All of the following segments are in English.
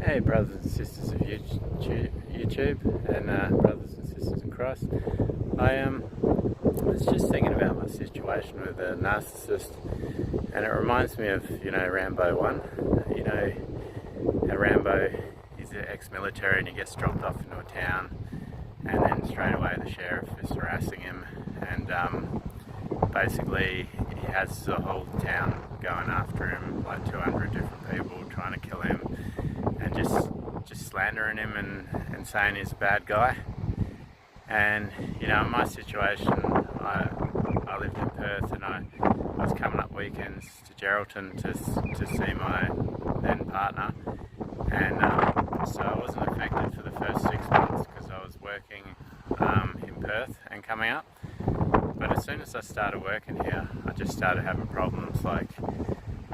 Hey, brothers and sisters of YouTube and brothers and sisters in Christ. I was just thinking about my situation with a narcissist, and it reminds me of, Rambo 1. How Rambo is an ex-military and he gets dropped off into a town, and then straight away the sheriff is harassing him, and basically he has the whole town going after him, like 200 different people trying to kill him, and just slandering him and saying he's a bad guy. And in my situation, I lived in Perth, and I was coming up weekends to Geraldton to see my then partner, and so I wasn't affected for the first 6 months because I was working in Perth and coming up. But as soon as I started working here, I just started having problems. Like,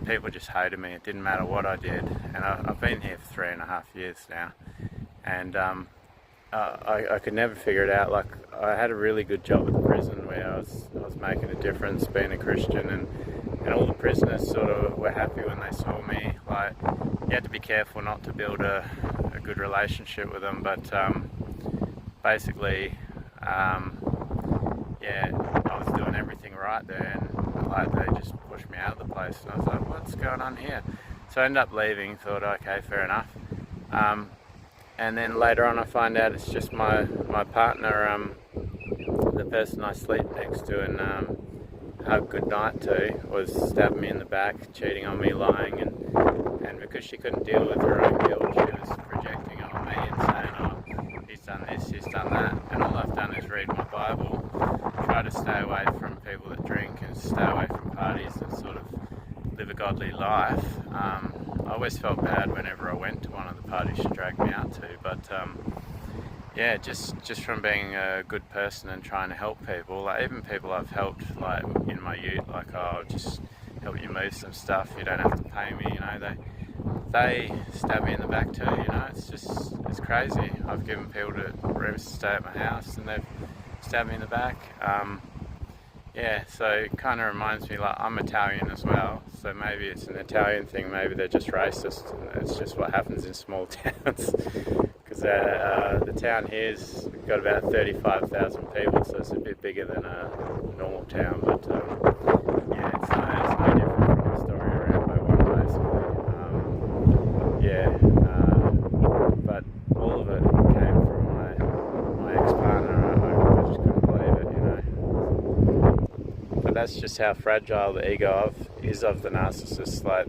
people just hated me. It didn't matter what I did, and I've been here for 3.5 years now, and I could never figure it out. Like, I had a really good job at the prison where I was making a difference, being a Christian, and all the prisoners sort of were happy when they saw me. Like, you had to be careful not to build a good relationship with them, but basically, I was doing everything right there, and like they just pushed me out of the place, and I was like, what's going on here? So I ended up leaving, thought, okay, fair enough. And then later on I find out it's just my partner, the person I sleep next to and hug goodnight to, was stabbing me in the back, cheating on me, lying, and because she couldn't deal with her own guilt, she was projecting it on me and saying, oh, he's done this, he's done that, and all I've done is read my Bible, try to stay away from people that drink and stay away from parties and sort of live a godly life. I always felt bad whenever I went to one of the parties she dragged me out to, but just from being a good person and trying to help people, like even people I've helped, like in my youth, like, oh, I'll just help you move some stuff, you don't have to pay me, they stab me in the back too, it's crazy. I've given people to stay at my house and they've stabbed me in the back. So it kind of reminds me, like, I'm Italian as well, so maybe it's an Italian thing, maybe they're just racist, and it's just what happens in small towns, because the town here's got about 35,000 people, so it's a bit bigger than a normal town, but it's no different from the story of Rambo 1, basically. But all of it came from my ex-partner. I just couldn't believe it, But that's just how fragile the ego is of the narcissist. Like,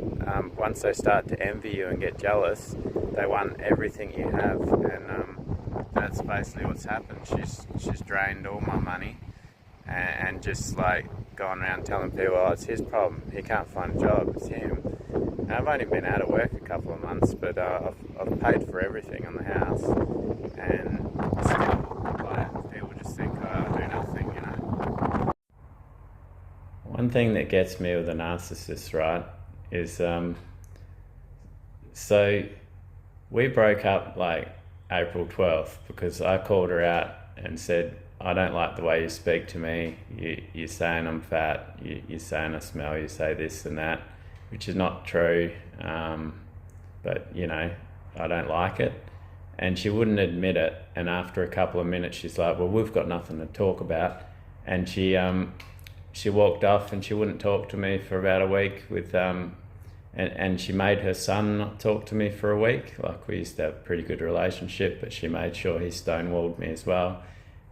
once they start to envy you and get jealous, they want everything you have, and that's basically what's happened. She's drained all my money, and just like going around telling people, oh, it's his problem, he can't find a job, it's him. And I've only been out of work a couple of months, but I've paid for everything on the house, and still, like, people just think, oh, I'll do nothing, One thing that gets me with a narcissist, right, is so we broke up like April 12th because I called her out and said, I don't like the way you speak to me. You're saying I'm fat, you're saying I smell, you say this and that, which is not true, but I don't like it. And she wouldn't admit it, and after a couple of minutes she's like, well, we've got nothing to talk about, and she walked off and she wouldn't talk to me for about a week with and she made her son not talk to me for a week. Like, we used to have a pretty good relationship, but she made sure he stonewalled me as well.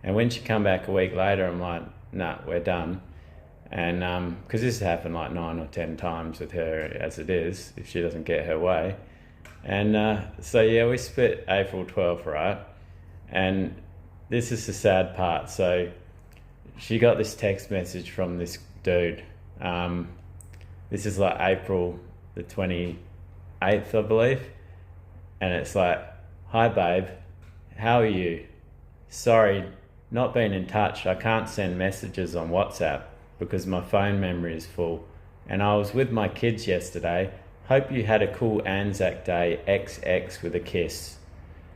And when she come back a week later, I'm like, nah, we're done. And because this has happened like 9 or 10 times with her as it is, if she doesn't get her way. And we split April 12th, right? And this is the sad part. So she got this text message from this dude. This is like April the 28th, I believe. And it's like, hi babe, how are you? Sorry, not been in touch. I can't send messages on WhatsApp because my phone memory is full. And I was with my kids yesterday. Hope you had a cool Anzac Day XX with a kiss.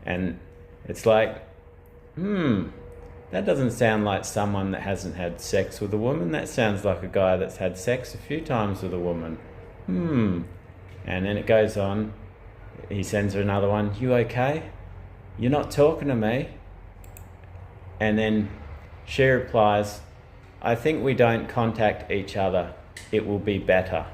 And it's like, that doesn't sound like someone that hasn't had sex with a woman. That sounds like a guy that's had sex a few times with a woman. And then it goes on. he sends her another one. You okay? You're not talking to me. And then she replies, I think we don't contact each other. It will be better.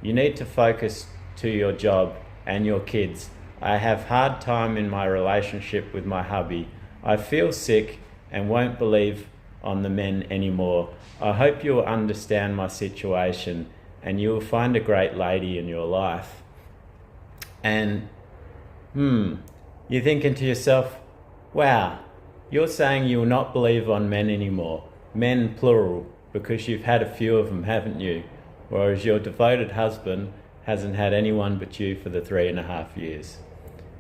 You need to focus to your job and your kids. I have hard time in my relationship with my hubby. I feel sick and won't believe on the men anymore. I hope you will understand my situation and you will find a great lady in your life. And you're thinking to yourself, wow, you're saying you will not believe on men anymore. Men plural, because you've had a few of them, haven't you? Whereas your devoted husband hasn't had anyone but you for the 3.5 years.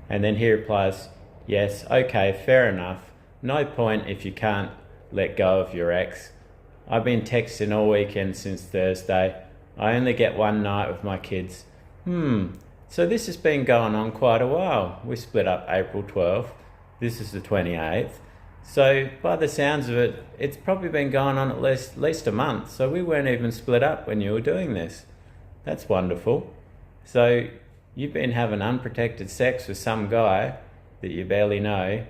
And then he replies, yes, okay, fair enough. No point if you can't let go of your ex. I've been texting all weekend since Thursday. I only get one night with my kids. So this has been going on quite a while. We split up April 12th. This is the 28th. So by the sounds of it, it's probably been going on at least a month. So we weren't even split up when you were doing this. That's wonderful. So you've been having unprotected sex with some guy that you barely know,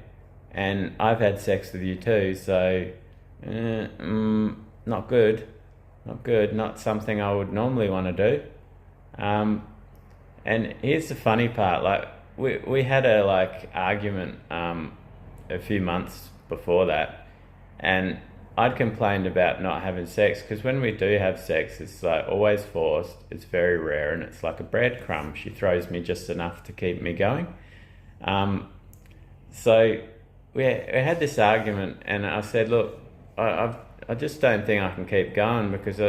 and I've had sex with you too, so not good. Not something I would normally want to do. And here's the funny part, like we had a argument a few months before that, and I'd complained about not having sex, because when we do have sex, it's like always forced, it's very rare, and it's like a breadcrumb. She throws me just enough to keep me going. So we had this argument, and I said, look, I just don't think I can keep going, because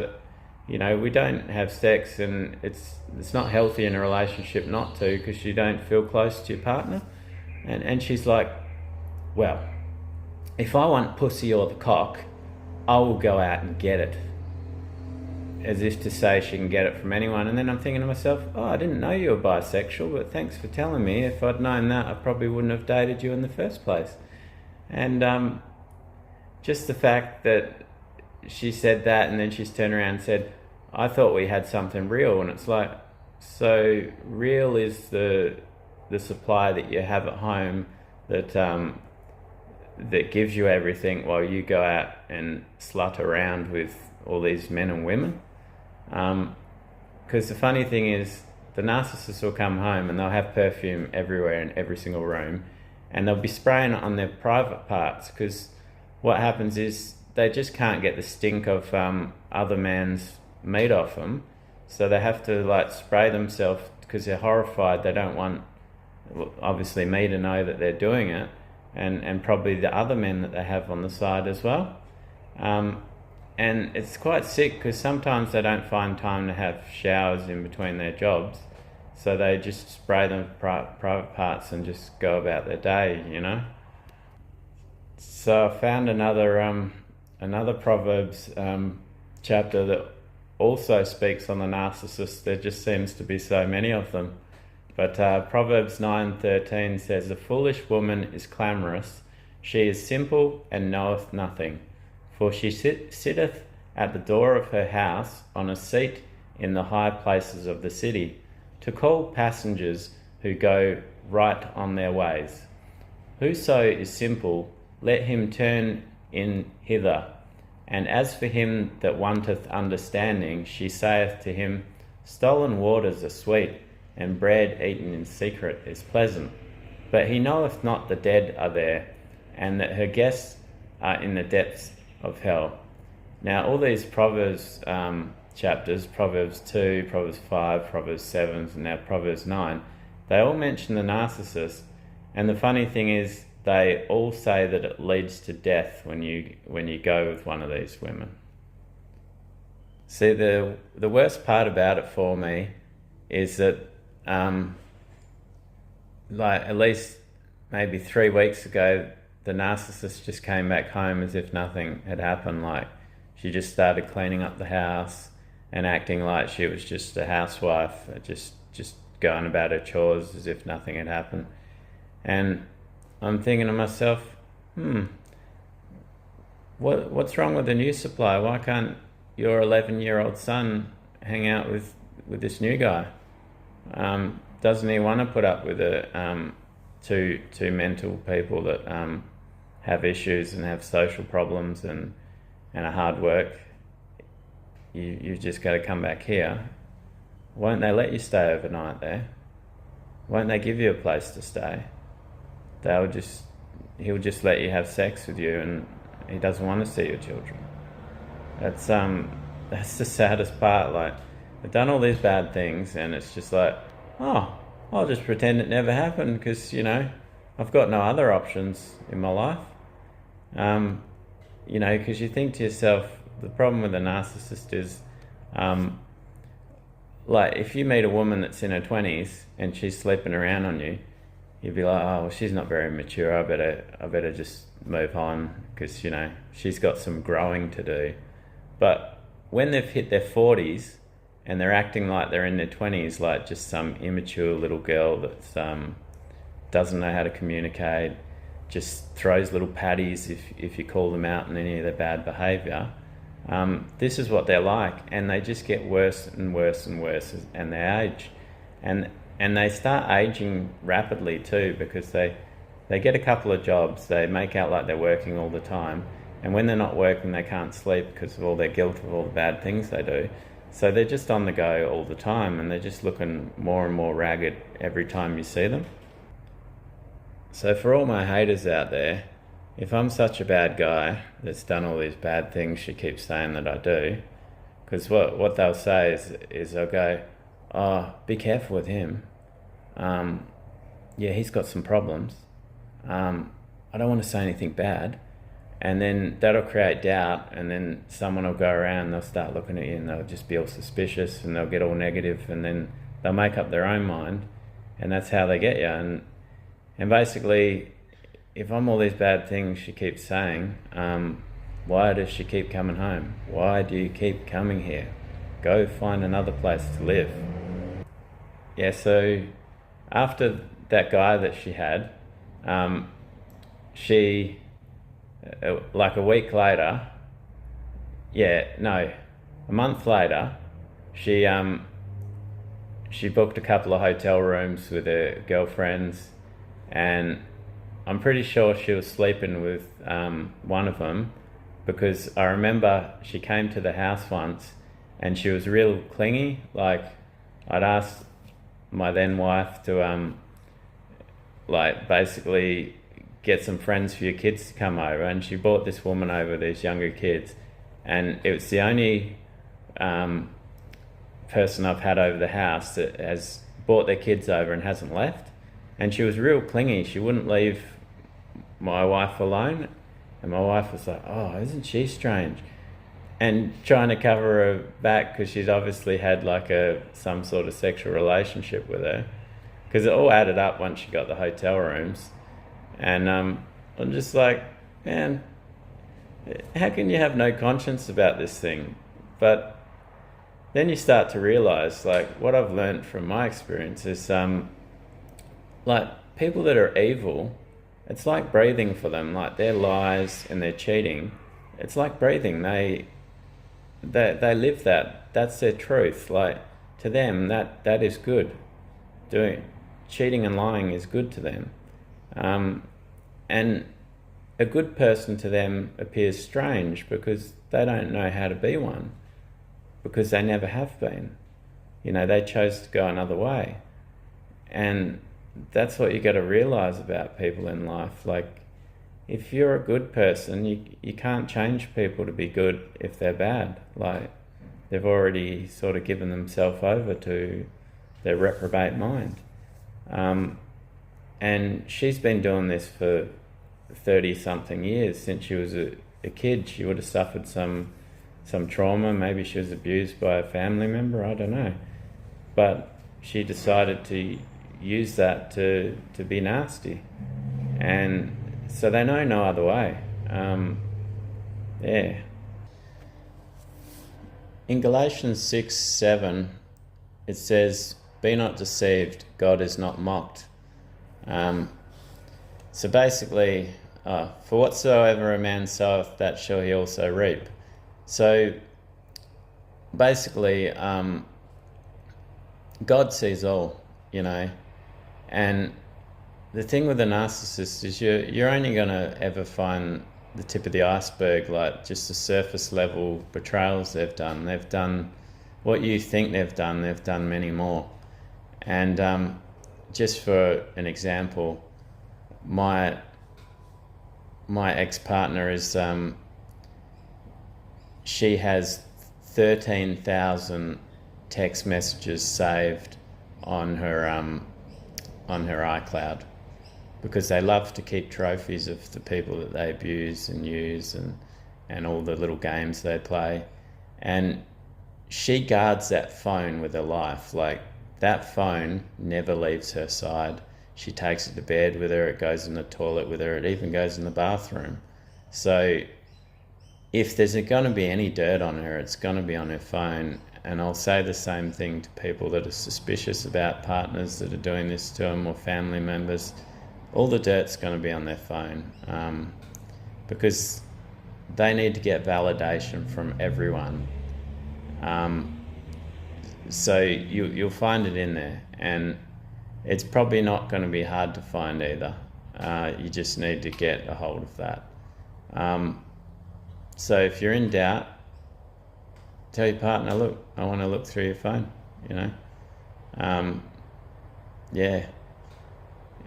we don't have sex, and it's not healthy in a relationship not to, because you don't feel close to your partner. And she's like, well, if I want pussy or the cock, I will go out and get it. As if to say she can get it from anyone. And then I'm thinking to myself, oh, I didn't know you were bisexual, but thanks for telling me. If I'd known that, I probably wouldn't have dated you in the first place. And just the fact that she said that, and then she's turned around and said, I thought we had something real. And it's like, so real is the supply that you have at home that gives you everything while you go out and slut around with all these men and women. Because the funny thing is, the narcissist will come home and they'll have perfume everywhere in every single room, and they'll be spraying it on their private parts, because what happens is they just can't get the stink of other men's meat off them, so they have to spray themselves, because they're horrified. They don't want, obviously, me to know that they're doing it, and probably the other men that they have on the side as well. And it's quite sick, because sometimes they don't find time to have showers in between their jobs, so they just spray them private parts and just go about their day, So I found another Proverbs chapter that also speaks on the narcissist. There just seems to be so many of them. But Proverbs 9:13 says, a foolish woman is clamorous. She is simple and knoweth nothing. For she sitteth at the door of her house on a seat in the high places of the city, to call passengers who go right on their ways. Whoso is simple, let him turn in hither. And as for him that wanteth understanding, she saith to him, stolen waters are sweet, and bread eaten in secret is pleasant. But he knoweth not the dead are there, and that her guests are in the depths of hell. Now all these Proverbs chapters, Proverbs 2, Proverbs 5, Proverbs 7, and now Proverbs 9, they all mention the narcissist, and the funny thing is, they all say that it leads to death when you go with one of these women. See, the worst part about it for me is that at least maybe 3 weeks ago, the narcissist just came back home as if nothing had happened. Like, she just started cleaning up the house and acting like she was just a housewife, just going about her chores as if nothing had happened. And I'm thinking to myself, what's wrong with the new supply? Why can't your 11-year-old son hang out with this new guy? doesn't he want to put up with two mental people that have issues and have social problems and are hard work? You've just got to come back here. Won't they let you stay overnight there? Won't they give you a place to stay? He'll just let you have sex with you, and he doesn't want to see your children. That's the saddest part. Like, they've done all these bad things, and it's just like, oh, I'll just pretend it never happened because, I've got no other options in my life. Because you think to yourself, the problem with a narcissist is, like, if you meet a woman that's in her 20s and she's sleeping around on you, you'd be like, oh, well, she's not very mature. I better just move on because, she's got some growing to do. But when they've hit their 40s and they're acting like they're in their 20s, like just some immature little girl that doesn't know how to communicate, just throws little patties if you call them out in any of their bad behaviour, this is what they're like, and they just get worse and worse and worse and they age. And they start aging rapidly too, because they get a couple of jobs, they make out like they're working all the time, and when they're not working they can't sleep because of all their guilt of all the bad things they do. So they're just on the go all the time, and they're just looking more and more ragged every time you see them. So for all my haters out there, if I'm such a bad guy that's done all these bad things she keeps saying that I do, because what they'll say is they'll go, oh, be careful with him. Yeah, he's got some problems. I don't want to say anything bad. And then that'll create doubt, and then someone will go around, they'll start looking at you and they'll just be all suspicious and they'll get all negative, and then they'll make up their own mind, and that's how they get you. And basically, if I'm all these bad things she keeps saying, why does she keep coming home? Why do you keep coming here? Go find another place to live. Yeah, so after that guy that she had, she, like a week later, a month later, she booked a couple of hotel rooms with her girlfriends, and I'm pretty sure she was sleeping with one of them, because I remember she came to the house once and she was real clingy. Like, I'd asked my then wife to basically get some friends for your kids to come over, and she brought this woman over, these younger kids, and it was the only person I've had over the house that has brought their kids over and hasn't left. And she was real clingy. She wouldn't leave my wife alone, and my wife was like, oh, isn't she strange? And trying to cover her back, because she'd obviously had like some sort of sexual relationship with her, because it all added up once she got the hotel rooms. And I'm just like, man, how can you have no conscience about this thing? But then you start to realise, like, what I've learned from my experience is, like, people that are evil, it's like breathing for them. Like, their lies and their cheating, it's like breathing. They live that. That's their truth. Like, to them, that is good. Cheating and lying is good to them. And a good person to them appears strange because they don't know how to be one, because they never have been. They chose to go another way. And that's what you got to realise about people in life. Like, if you're a good person, you can't change people to be good if they're bad. Like, they've already sort of given themselves over to their reprobate mind. And she's been doing this for 30-something years. Since she was a kid, she would have suffered some trauma. Maybe she was abused by a family member, I don't know. But she decided to use that to be nasty. And so they know no other way. Yeah. In Galatians 6:7, it says, "Be not deceived, God is not mocked." So basically, for whatsoever a man soweth, that shall he also reap. So basically, God sees all. you know. And the thing with a narcissist is you're only going to ever find the tip of the iceberg, like just the surface level betrayals they've done. They've done what you think they've done many more. And just for an example, my ex-partner is she has 13,000 text messages saved on her iCloud, because they love to keep trophies of the people that they abuse and use, and all the little games they play. And she guards that phone with her life. Like, that phone never leaves her side. She takes it to bed with her, it goes in the toilet with her, it even goes in the bathroom. So if there's going to be any dirt on her, it's going to be on her phone. And I'll say the same thing to people that are suspicious about partners that are doing this to them, or family members. All the dirt's going to be on their phone, because they need to get validation from everyone. So you'll find it in there, and it's probably not going to be hard to find either. You just need to get a hold of that. So if you're in doubt, tell your partner, look, I want to look through your phone, you know. Yeah.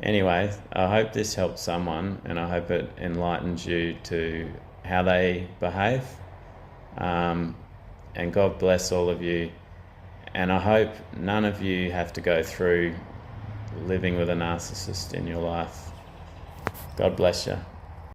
Anyway, I hope this helps someone, and I hope it enlightens you to how they behave. And God bless all of you. And I hope none of you have to go through living with a narcissist in your life. God bless you.